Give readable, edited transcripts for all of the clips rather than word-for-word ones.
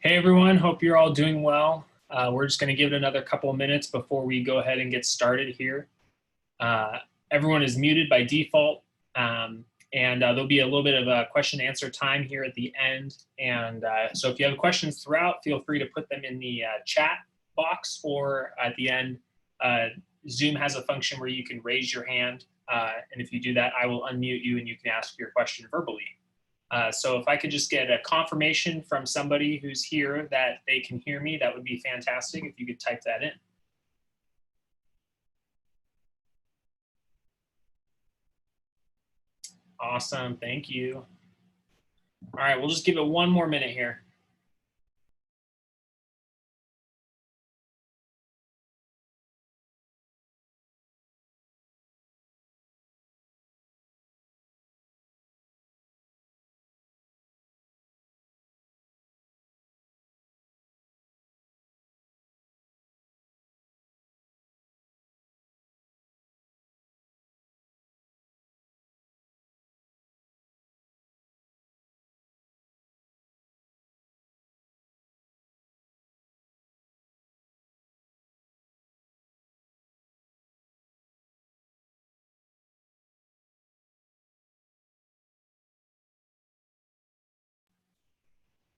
Hey everyone, hope you're all doing well. We're just going to give it another couple of minutes before we go ahead and get started here. Uh, Everyone is muted by default, and there'll be a little bit of a question and answer time here at the end. And so if you have questions throughout, feel free to put them in the chat box, or at the end, Zoom has a function where you can raise your hand. And if you do that, I will unmute you and you can ask your question verbally. So if I could just get a confirmation from somebody who's here that they can hear me, that would be fantastic if you could type that in. Awesome, thank you. All right, we'll just give it one more minute here.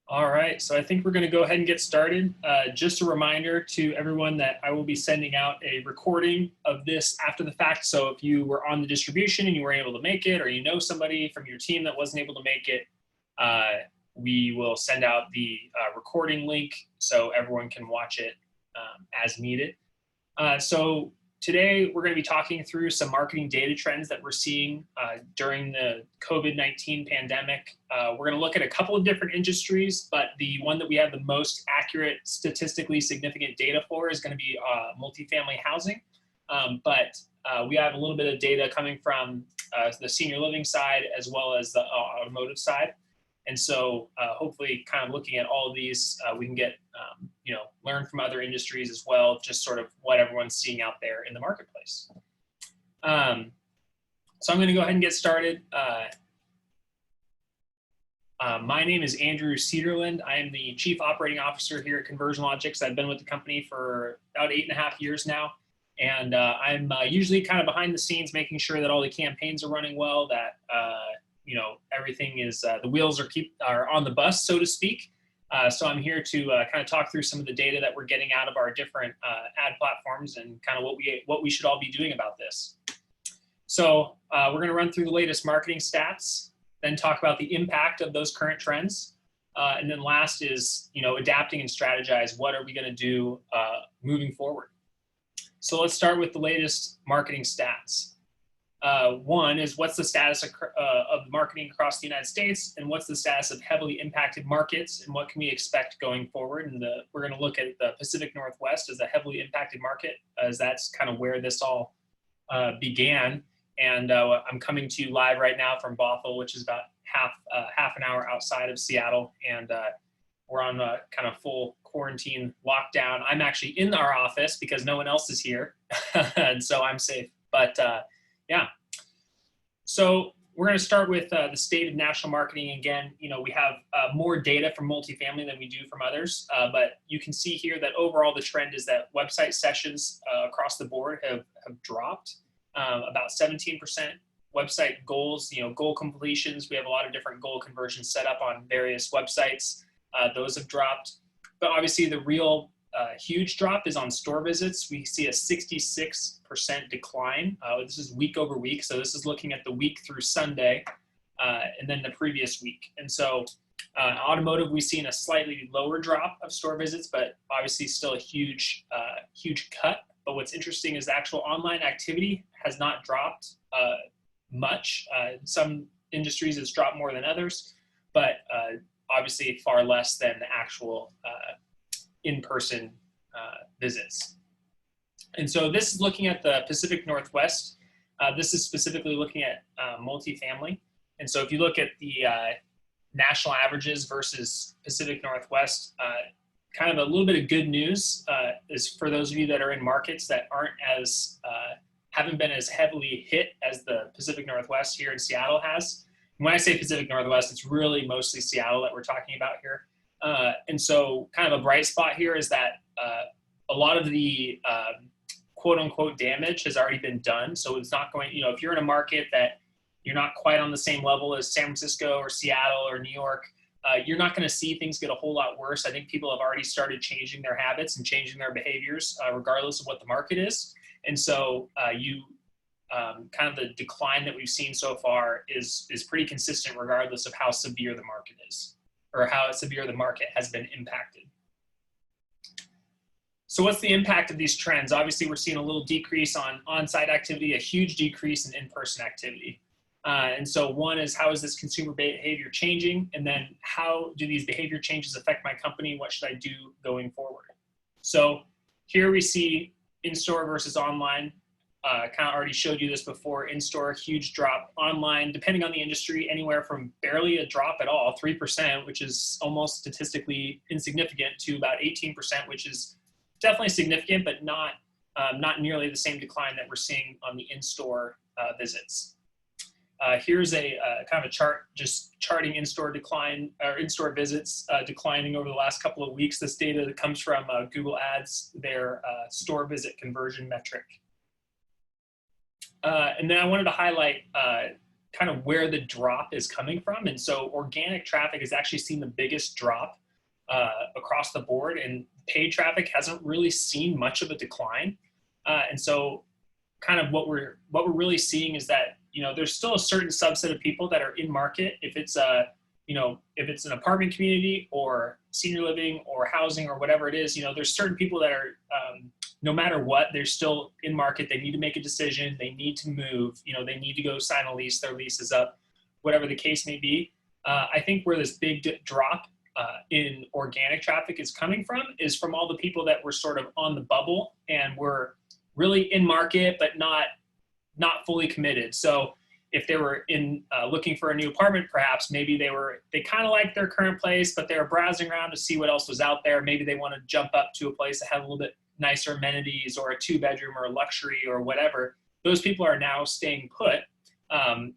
All right, so I think we're going to go ahead and get started. Just a reminder to everyone that I will be sending out a recording of this after the fact. So if you were on the distribution and you weren't able to make it, or you know somebody from your team that wasn't able to make it, we will send out the recording link so everyone can watch it as needed. So today we're going to be talking through some marketing data trends that we're seeing during the COVID-19 pandemic. We're going to look at a couple of different industries, but the one that we have the most accurate, statistically significant data for is going to be multifamily housing. But we have a little bit of data coming from the senior living side as well as the automotive side. And so hopefully kind of looking at all of these, we can get, learn from other industries as well, just sort of what everyone's seeing out there in the marketplace. So I'm going to go ahead and get started. My name is Andrew Cederland. I am the Chief Operating Officer here at Conversion Logics. I've been with the company for about 8.5 years now. And I'm usually kind of behind the scenes, making sure that all the campaigns are running well, that everything is, the wheels are on the bus, so to speak. So I'm here to kind of talk through some of the data that we're getting out of our different ad platforms and kind of what we should all be doing about this. So we're going to run through the latest marketing stats, then talk about the impact of those current trends. And then last is, adapting and strategize. What are we going to do moving forward? So let's start with the latest marketing stats. One is, what's the status of marketing across the United States, and what's the status of heavily impacted markets, and what can we expect going forward? And we're going to look at the Pacific Northwest as a heavily impacted market, as that's kind of where this all began. And I'm coming to you live right now from Bothell, which is about half an hour outside of Seattle, and we're on a kind of full quarantine lockdown. I'm actually in our office because no one else is here, and so I'm safe. But yeah, so we're going to start with the state of national marketing. Again, we have more data from multifamily than we do from others, but you can see here that overall the trend is that website sessions across the board have dropped about 17%. Website goals, goal completions, we have a lot of different goal conversions set up on various websites. Those have dropped, but obviously the real huge drop is on store visits. We see a 66% decline. This is week over week. So this is looking at the week through Sunday and then the previous week. And so automotive, we've seen a slightly lower drop of store visits, but obviously still a huge cut. But what's interesting is the actual online activity has not dropped much. Some industries it's dropped more than others, but obviously far less than the actual in-person visits. And so this is looking at the Pacific Northwest. This is specifically looking at multifamily. And so if you look at the national averages versus Pacific Northwest, kind of a little bit of good news is for those of you that are in markets that haven't been as heavily hit as the Pacific Northwest here in Seattle has. And when I say Pacific Northwest, it's really mostly Seattle that we're talking about here. And so kind of a bright spot here is that a lot of the quote unquote damage has already been done. So it's not going, if you're in a market that you're not quite on the same level as San Francisco or Seattle or New York, you're not going to see things get a whole lot worse. I think people have already started changing their habits and changing their behaviors, regardless of what the market is. And so kind of the decline that we've seen so far is pretty consistent regardless of how severe the market is or how severe the market has been impacted. So what's the impact of these trends? Obviously, we're seeing a little decrease on-site activity, a huge decrease in in-person activity. And so one is, how is this consumer behavior changing? And then how do these behavior changes affect my company? What should I do going forward? So here we see in-store versus online. Kind of already showed you this before. In-store, huge drop. Online, depending on the industry, anywhere from barely a drop at all, 3%, which is almost statistically insignificant, to about 18%, which is definitely significant, but not nearly the same decline that we're seeing on the in-store visits. Here's a kind of a chart just charting in-store decline or in-store visits declining over the last couple of weeks. This data comes from Google Ads, their store visit conversion metric. And then I wanted to highlight kind of where the drop is coming from. And so organic traffic has actually seen the biggest drop across the board, and paid traffic hasn't really seen much of a decline. And so kind of what we're really seeing is that, there's still a certain subset of people that are in market. If it's if it's an apartment community or senior living or housing or whatever it is, there's certain people that are, no matter what, they're still in market. They need to make a decision. They need to move. They need to go sign a lease. Their lease is up, whatever the case may be. I think where this big drop in organic traffic is coming from is from all the people that were sort of on the bubble and were really in market, but not fully committed. So if they were looking for a new apartment, perhaps maybe they kind of liked their current place, but they were browsing around to see what else was out there. Maybe they want to jump up to a place that had a little bit nicer amenities or a 2-bedroom or a luxury or whatever. Those people are now staying put, and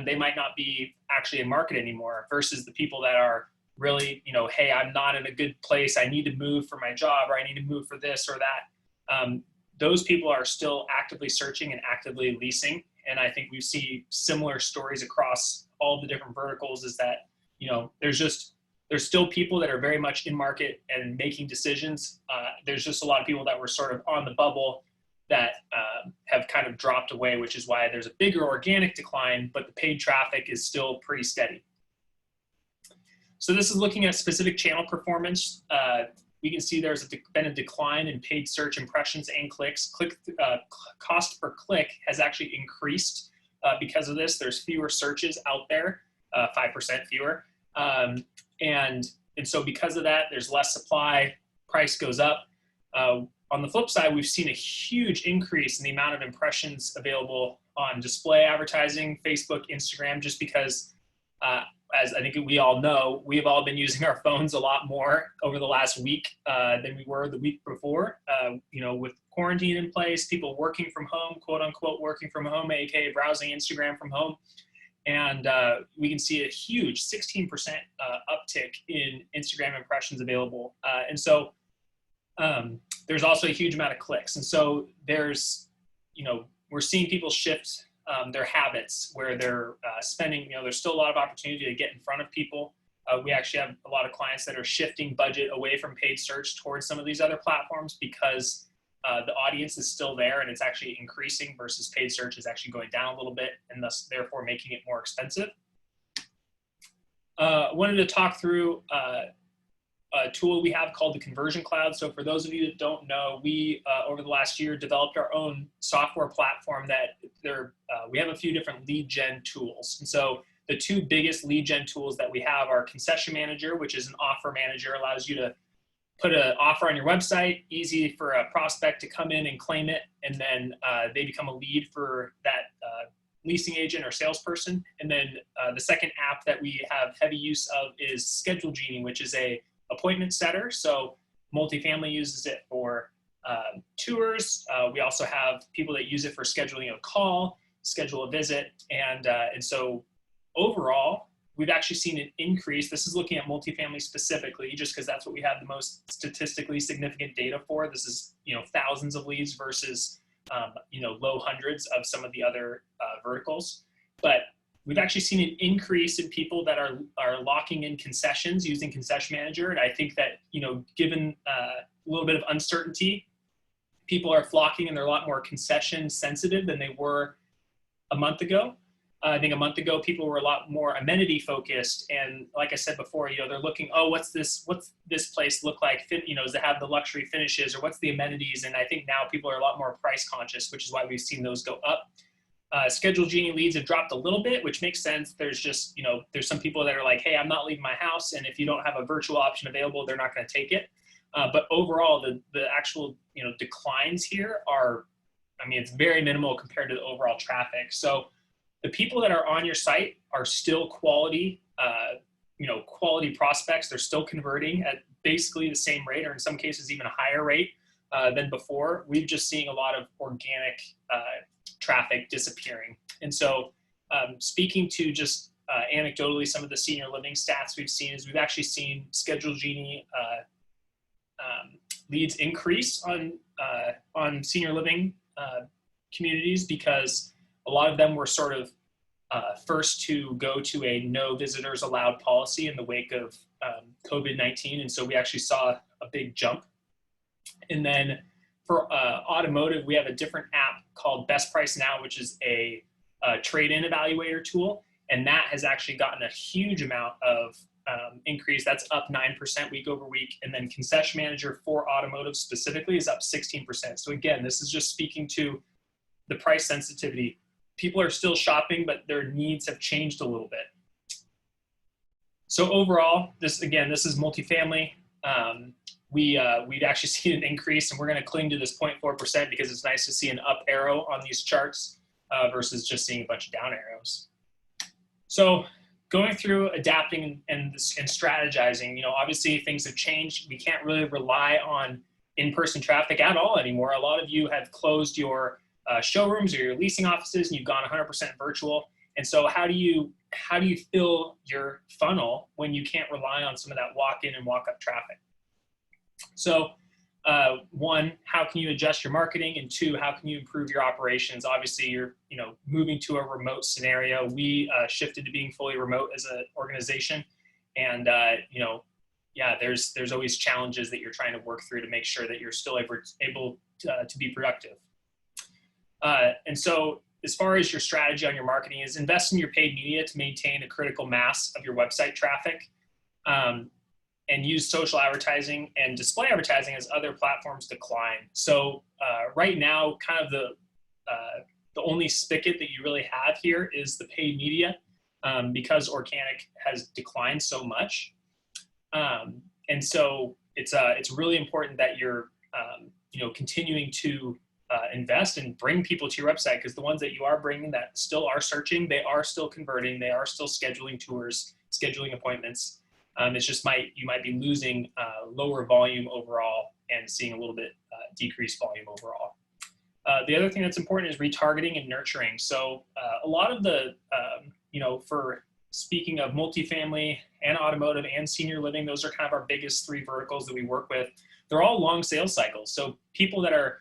they might not be actually in market anymore, versus the people that are really, hey, I'm not in a good place. I need to move for my job, or I need to move for this or that. Those people are still actively searching and actively leasing. And I think we see similar stories across all the different verticals, is that, there's still people that are very much in market and making decisions. There's just a lot of people that were sort of on the bubble that have kind of dropped away, which is why there's a bigger organic decline, but the paid traffic is still pretty steady. So this is looking at specific channel performance. We can see there's been a decline in paid search impressions and clicks. Cost per click has actually increased because of this. There's fewer searches out there, 5% fewer. And so because of that, there's less supply, price goes up. On the flip side, we've seen a huge increase in the amount of impressions available on display advertising, Facebook, Instagram, just because as I think we all know, we've all been using our phones a lot more over the last week than we were the week before. With quarantine in place, people working from home, quote unquote, working from home, aka browsing Instagram from home. And we can see a huge 16% uptick in Instagram impressions available. And so there's also a huge amount of clicks. And so there's, we're seeing people shift their habits where they're spending, there's still a lot of opportunity to get in front of people. We actually have a lot of clients that are shifting budget away from paid search towards some of these other platforms because the audience is still there and it's actually increasing, versus paid search is actually going down a little bit and thus therefore making it more expensive. Wanted to talk through a tool we have called the Conversion Cloud. So for those of you that don't know, we over the last year developed our own software platform that we have a few different lead gen tools. And so the two biggest lead gen tools that we have are Concession Manager, which is an offer manager, allows you to put an offer on your website, easy for a prospect to come in and claim it, and then they become a lead for that leasing agent or salesperson. And then the second app that we have heavy use of is Schedule Genie, which is a appointment setter. So multifamily uses it for tours. We also have people that use it for scheduling a call, schedule a visit. And so overall, we've actually seen an increase. This is looking at multifamily specifically, just because that's what we have the most statistically significant data for. This is, thousands of leads versus, low hundreds of some of the other verticals. But we've actually seen an increase in people that are locking in concessions using Concession Manager. And I think that, given a little bit of uncertainty, people are flocking and they're a lot more concession sensitive than they were a month ago. I think a month ago, people were a lot more amenity focused. And like I said before, they're looking, oh, what's this place look like? Does it have the luxury finishes, or what's the amenities? And I think now people are a lot more price conscious, which is why we've seen those go up. Scheduled Genie leads have dropped a little bit, which makes sense. There's just, there's some people that are like, hey, I'm not leaving my house. And if you don't have a virtual option available, they're not going to take it. But overall, the actual, declines here are, it's very minimal compared to the overall traffic. So the people that are on your site are still quality, quality prospects. They're still converting at basically the same rate, or in some cases even a higher rate than before. We've just seeing a lot of organic traffic disappearing. And so speaking to just anecdotally some of the senior living stats we've seen is we've actually seen Scheduled Genie leads increase on senior living communities, because a lot of them were sort of first to go to a no visitors allowed policy in the wake of COVID-19. And so we actually saw a big jump. And then for automotive, we have a different app called Best Price Now, which is a trade-in evaluator tool. And that has actually gotten a huge amount of increase. That's up 9% week over week. And then Concession Manager for automotive specifically is up 16%. So again, this is just speaking to the price sensitivity. People are still shopping, but their needs have changed a little bit. So overall, this is multifamily. We'd actually seen an increase, and we're going to cling to this 0.4% because it's nice to see an up arrow on these charts versus just seeing a bunch of down arrows. So going through adapting and strategizing, obviously things have changed. We can't really rely on in-person traffic at all anymore. A lot of you have closed your showrooms or your leasing offices, and you've gone 100% virtual. And so how do you fill your funnel when you can't rely on some of that walk-in and walk-up traffic? So one, how can you adjust your marketing? And two, how can you improve your operations? Obviously, you're moving to a remote scenario. We shifted to being fully remote as an organization, and there's always challenges that you're trying to work through to make sure that you're still able to be productive. And so as far as your strategy on your marketing is invest in your paid media to maintain a critical mass of your website traffic, and use social advertising and display advertising as other platforms decline. So right now, kind of the only spigot that you really have here is the paid media, because organic has declined so much. And so it's really important that you're continuing to invest and bring people to your website, because the ones that you are bringing that still are searching, they are still converting, they are still scheduling tours, scheduling appointments. It's just you might be losing lower volume overall and seeing a little bit decreased volume overall. The other thing that's important is retargeting and nurturing. So a lot of the, for speaking of multifamily and automotive and senior living, those are kind of our biggest three verticals that we work with. They're all long sales cycles. So people that are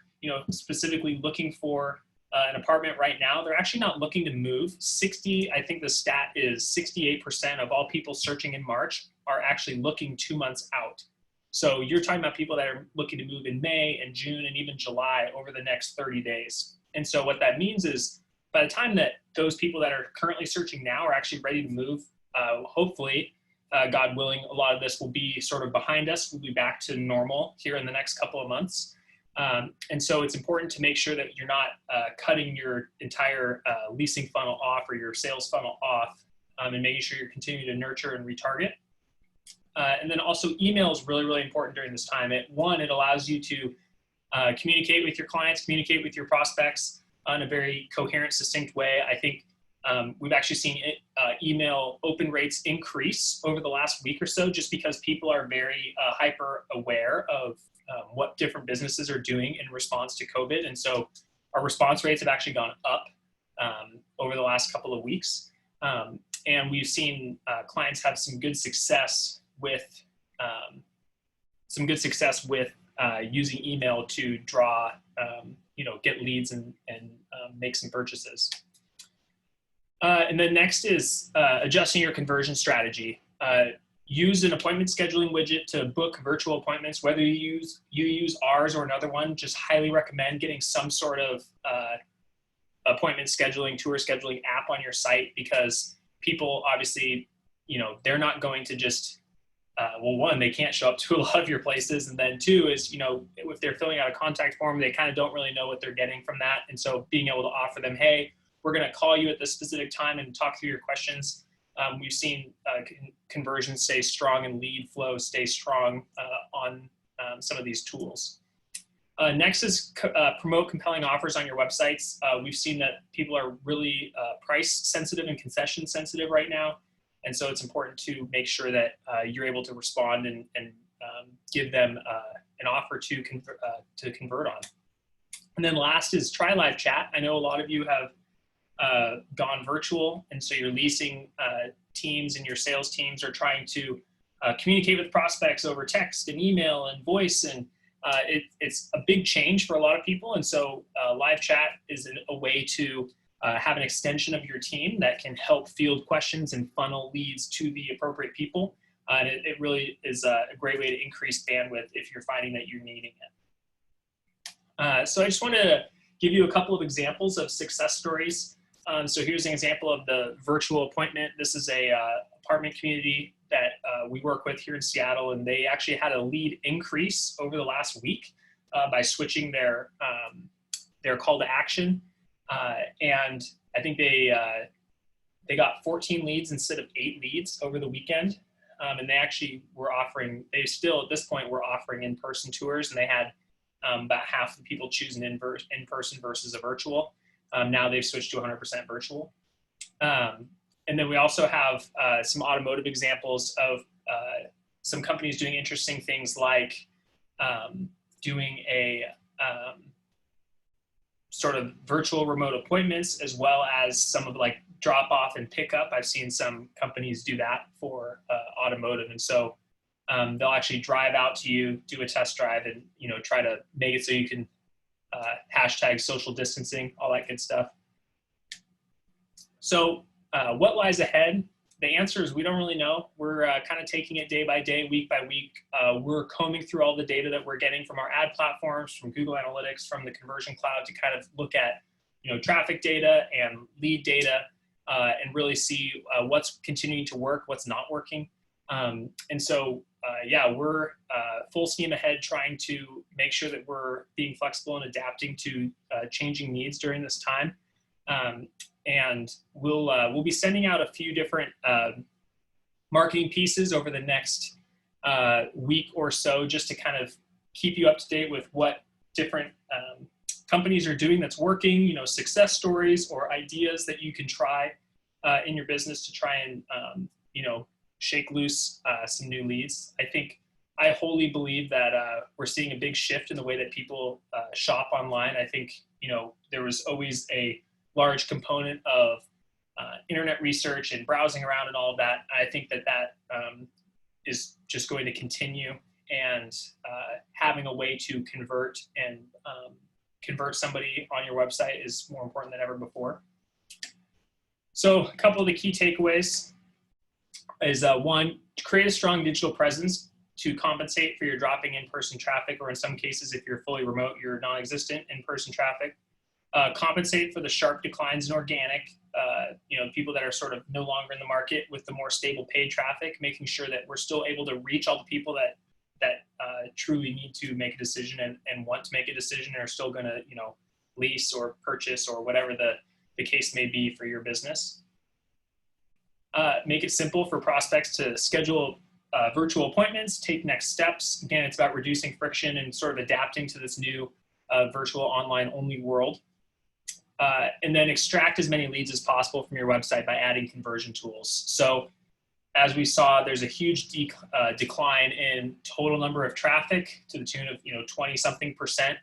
specifically looking for an apartment right now, they're actually not looking to move. I think the stat is 68% of all people searching in March are actually looking 2 months out. So you're talking about people that are looking to move in May and June and even July over the next 30 days. And so what that means is by the time that those people that are currently searching now are actually ready to move, hopefully, God willing, a lot of this will be sort of behind us. We'll be back to normal here in the next couple of months. And so it's important to make sure that you're not cutting your entire leasing funnel off or your sales funnel off, and making sure you're continuing to nurture and retarget. And then also email is really, really important during this time. It allows you to communicate with your clients, communicate with your prospects in a very coherent, succinct way. I think we've actually seen email open rates increase over the last week or so, just because people are very hyper aware of what different businesses are doing in response to COVID. And so our response rates have actually gone up over the last couple of weeks. and we've seen clients have some good success with using email to draw, get leads and make some purchases. And then next is adjusting your conversion strategy. Use an appointment scheduling widget to book virtual appointments. Whether you use ours or another one, just highly recommend getting some sort of appointment scheduling, tour scheduling app on your site, because people obviously, they're not going to just, one, they can't show up to a lot of your places. And then two is, if they're filling out a contact form, they kind of don't really know what they're getting from that. And so being able to offer them, hey, we're going to call you at this specific time and talk through your questions. We've seen conversions stay strong and lead flow stay strong on some of these tools. Next is promote compelling offers on your websites. We've seen that people are really price sensitive and concession sensitive right now. And so it's important to make sure that you're able to respond and give them an offer to convert on. And then last is try live chat. I know a lot of you have gone virtual, and so your leasing teams and your sales teams are trying to communicate with prospects over text and email and voice, and it's a big change for a lot of people. And so live chat is a way to have an extension of your team that can help field questions and funnel leads to the appropriate people. And it really is a great way to increase bandwidth if you're finding that you're needing it. So I just wanted to give you a couple of examples of success stories. So here's an example of the virtual appointment. This is a apartment community that we work with here in Seattle, and they actually had a lead increase over the last week by switching their call to action. And I think they got 14 leads instead of 8 leads over the weekend. And they actually were they still at this point were offering in-person tours, and they had about half the people choosing in-person versus a virtual. Now they've switched to 100% virtual. And then we also have some automotive examples of some companies doing interesting things like doing a sort of virtual remote appointments, as well as some of like drop off and pickup. I've seen some companies do that for automotive. And so they'll actually drive out to you, do a test drive, and try to make it so you can hashtag social distancing, all that good stuff. So what lies ahead? The answer is we don't really know. We're kind of taking it day by day, week by week. We're combing through all the data that we're getting from our ad platforms, from Google Analytics, from the Conversion Cloud, to kind of look at traffic data and lead data and really see what's continuing to work, what's not working. And so we're full steam ahead trying to make sure that we're being flexible and adapting to changing needs during this time. And we'll be sending out a few different marketing pieces over the next week or so, just to kind of keep you up to date with what different companies are doing that's working, success stories or ideas that you can try in your business to try and, shake loose some new leads. I wholly believe that we're seeing a big shift in the way that people shop online. I think, there was always a large component of internet research and browsing around and all of that. I think that is just going to continue, and having a way to convert somebody on your website is more important than ever before. So a couple of the key takeaways is one, create a strong digital presence to compensate for your dropping in-person traffic, or in some cases, if you're fully remote, you're non-existent in-person traffic. Compensate for the sharp declines in organic, people that are sort of no longer in the market, with the more stable paid traffic, making sure that we're still able to reach all the people that truly need to make a decision and want to make a decision and are still going to, lease or purchase or whatever the case may be for your business. Make it simple for prospects to schedule virtual appointments, take next steps. Again, it's about reducing friction and sort of adapting to this new virtual online only world. And then extract as many leads as possible from your website by adding conversion tools. So as we saw, there's a huge decline in total number of traffic to the tune of 20-something%.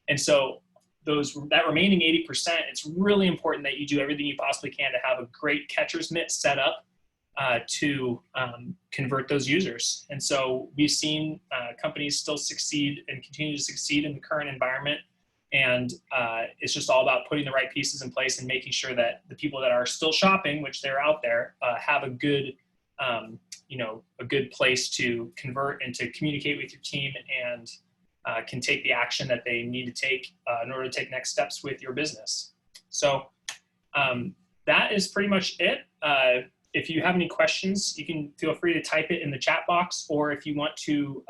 And so that remaining 80%, it's really important that you do everything you possibly can to have a great catcher's mitt set up to convert those users. And so we've seen companies still succeed and continue to succeed in the current environment. And it's just all about putting the right pieces in place and making sure that the people that are still shopping, which they're out there, have a good, a good place to convert and to communicate with your team, and can take the action that they need to take in order to take next steps with your business. So that is pretty much it. If you have any questions, you can feel free to type it in the chat box, or if you want to,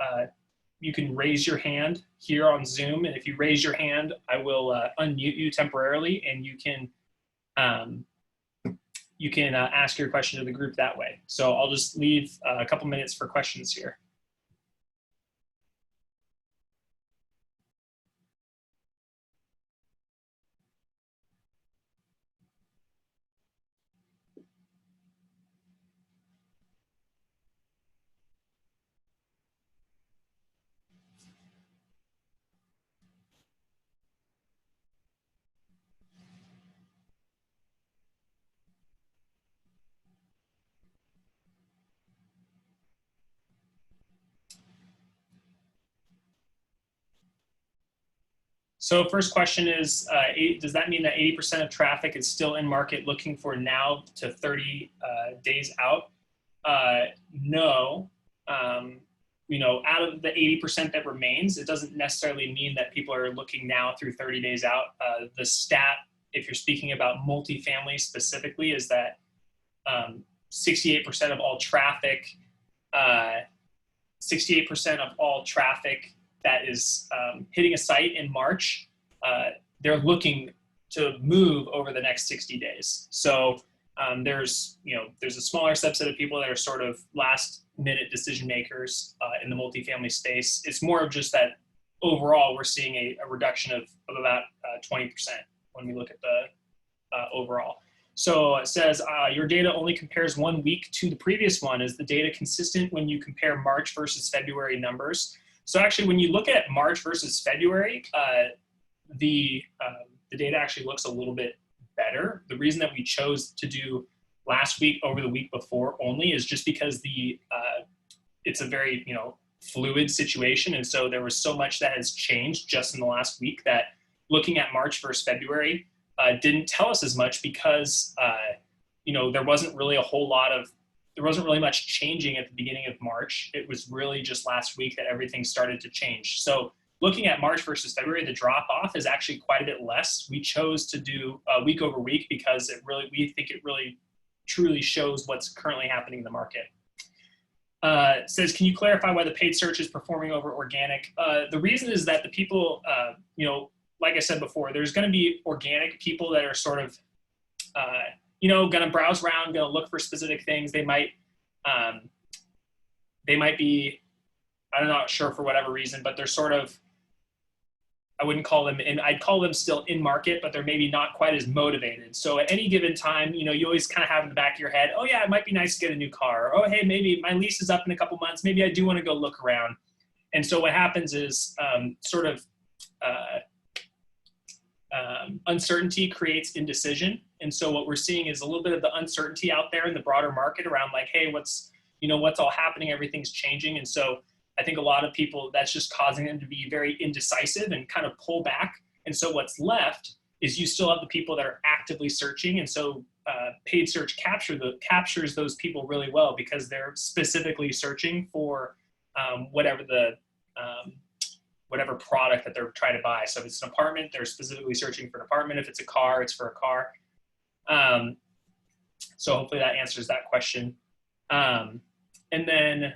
you can raise your hand here on Zoom. And if you raise your hand, I will unmute you temporarily, and you can ask your question to the group that way. So I'll just leave a couple minutes for questions here. So first question is, does that mean that 80% of traffic is still in market looking for now to 30 days out? No. Out of the 80% that remains, it doesn't necessarily mean that people are looking now through 30 days out. The stat, if you're speaking about multifamily specifically, is that 68% of all traffic, 68% of all traffic that is hitting a site in March, they're looking to move over the next 60 days. So there's a smaller subset of people that are sort of last minute decision makers in the multifamily space. It's more of just that overall we're seeing a reduction of about 20% when we look at the overall. So it says your data only compares 1 week to the previous one. Is the data consistent when you compare March versus February numbers? So actually, when you look at March versus February, the data actually looks a little bit better. The reason that we chose to do last week over the week before only is just because it's a very fluid situation, and so there was so much that has changed just in the last week that looking at March versus February didn't tell us as much, because there wasn't really much changing at the beginning of March. It was really just last week that everything started to change. So looking at March versus February, the drop off is actually quite a bit less. We chose to do week over week because we think it really truly shows what's currently happening in the market. It says, can you clarify why the paid search is performing over organic? The reason is that the people, like I said before, there's going to be organic people that are sort of, going to browse around, going to look for specific things. They might be, I'm not sure for whatever reason, but they're sort of, I wouldn't call them I'd call them still in market, but they're maybe not quite as motivated. So at any given time, you always kind of have in the back of your head, oh yeah, it might be nice to get a new car. Or, oh, hey, maybe my lease is up in a couple months. Maybe I do want to go look around. And so what happens is uncertainty creates indecision. And so what we're seeing is a little bit of the uncertainty out there in the broader market around like, hey, what's all happening? Everything's changing. And so I think a lot of people, that's just causing them to be very indecisive and kind of pull back. And so what's left is you still have the people that are actively searching. And so paid search captures those people really well, because they're specifically searching for whatever product that they're trying to buy. So if it's an apartment, they're specifically searching for an apartment. If it's a car, it's for a car. So hopefully that answers that question. And then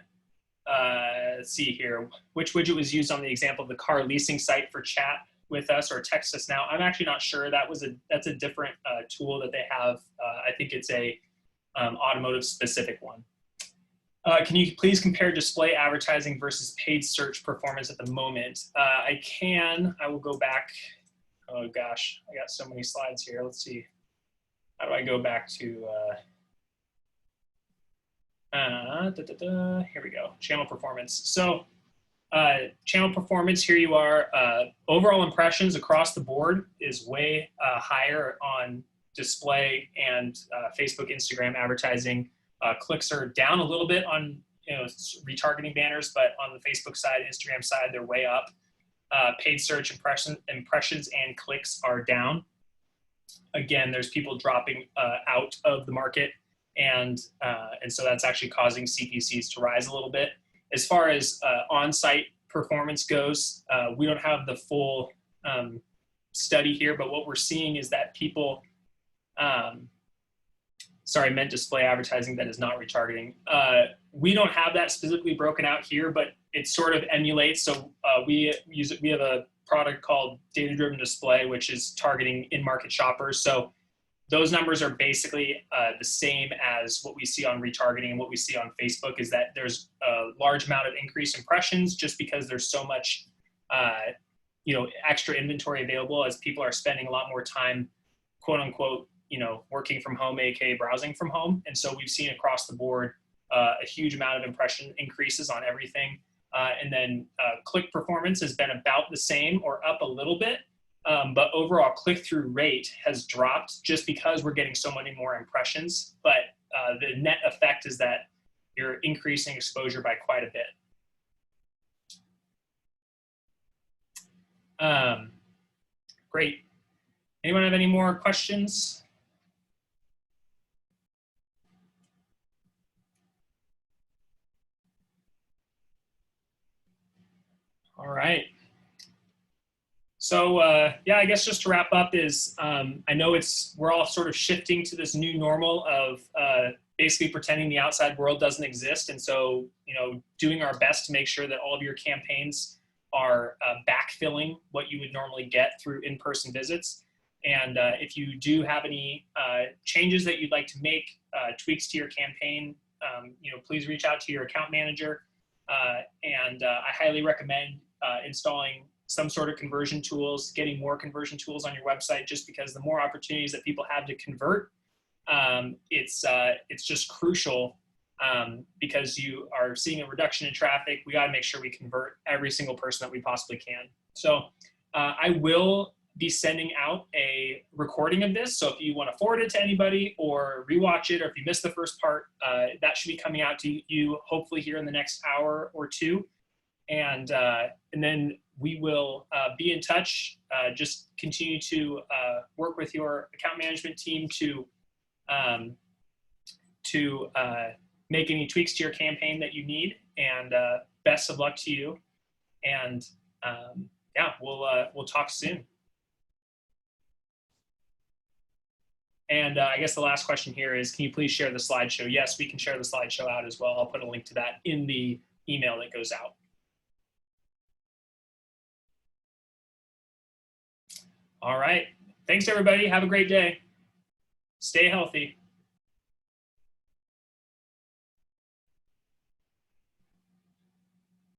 let's see here. Which widget was used on the example of the car leasing site for chat with us or text us now? I'm actually not sure. That's a different tool that they have. I think it's a automotive specific one. Can you please compare display advertising versus paid search performance at the moment? I can. I will go back. Oh gosh, I got so many slides here. Let's see. How do I go back to? Here we go. Channel performance. So channel performance, here you are. Overall impressions across the board is way higher on display and Facebook, Instagram advertising Clicks are down a little bit on retargeting banners, but on the Facebook side, Instagram side, they're way up. Paid search impressions and clicks are down. Again, there's people dropping out of the market, and so that's actually causing CPCs to rise a little bit. As far as on-site performance goes, we don't have the full study here, but what we're seeing is that people, sorry, I meant display advertising, that is not retargeting. We don't have that specifically broken out here, but it sort of emulates. So we have a product called data-driven display, which is targeting in-market shoppers. So those numbers are basically the same as what we see on retargeting, and what we see on Facebook is that there's a large amount of increased impressions just because there's so much extra inventory available as people are spending a lot more time, quote unquote, working from home, aka browsing from home. And so we've seen across the board a huge amount of impression increases on everything. And then click performance has been about the same or up a little bit, but overall click-through rate has dropped just because we're getting so many more impressions. But the net effect is that you're increasing exposure by quite a bit. Great. Anyone have any more questions? All right. So yeah, I guess just to wrap up is, I know we're all sort of shifting to this new normal of basically pretending the outside world doesn't exist. And so, doing our best to make sure that all of your campaigns are backfilling what you would normally get through in-person visits. And if you do have any changes that you'd like to make, tweaks to your campaign, please reach out to your account manager. And I highly recommend installing some sort of conversion tools, getting more conversion tools on your website, just because the more opportunities that people have to convert, it's just crucial, because you are seeing a reduction in traffic. We got to make sure we convert every single person that we possibly can. So I will be sending out a recording of this. So if you want to forward it to anybody or rewatch it, or if you missed the first part, that should be coming out to you hopefully here in the next hour or two. And then we will be in touch. Just continue to work with your account management team to make any tweaks to your campaign that you need. And best of luck to you. And yeah, we'll talk soon. And I guess the last question here is, can you please share the slideshow? Yes, we can share the slideshow out as well. I'll put a link to that in the email that goes out. All right. Thanks, everybody. Have a great day. Stay healthy.